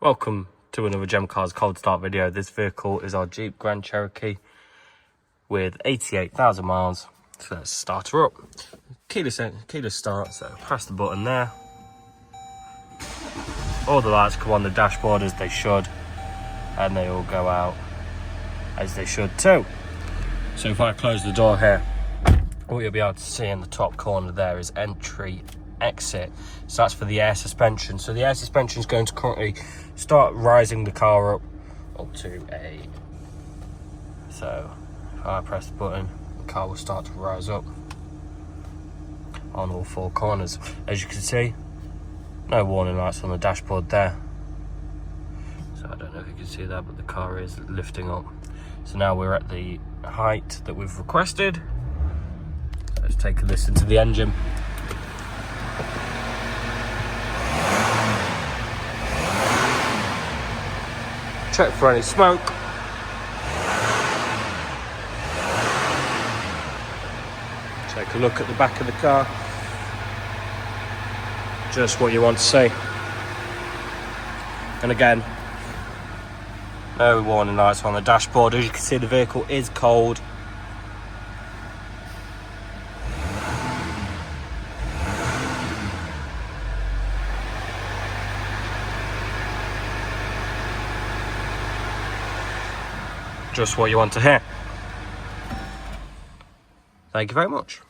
Welcome to another Gem Cars Cold Start video. This vehicle is our Jeep Grand Cherokee with 88,000 miles. So let's start her up. Keyless start, so press the button there. All the lights come on the dashboard as they should, and they all go out as they should too. So if I close the door here, what you'll be able to see in the top corner there is entry, exit. So that's for the air suspension. So the air suspension is going to currently start rising the car up to a, so if I press the button, the car will start to rise up on all four corners. As you can see, no warning lights on the dashboard there, so I don't know if you can see that, but the car is lifting up. So now we're at the height that we've requested. So let's take a listen to the engine. Check for any smoke. Take a look at the back of the car. Just what you want to see. And again, no warning lights on the dashboard. As you can see, the vehicle is cold. Just what you want to hear. Thank you very much.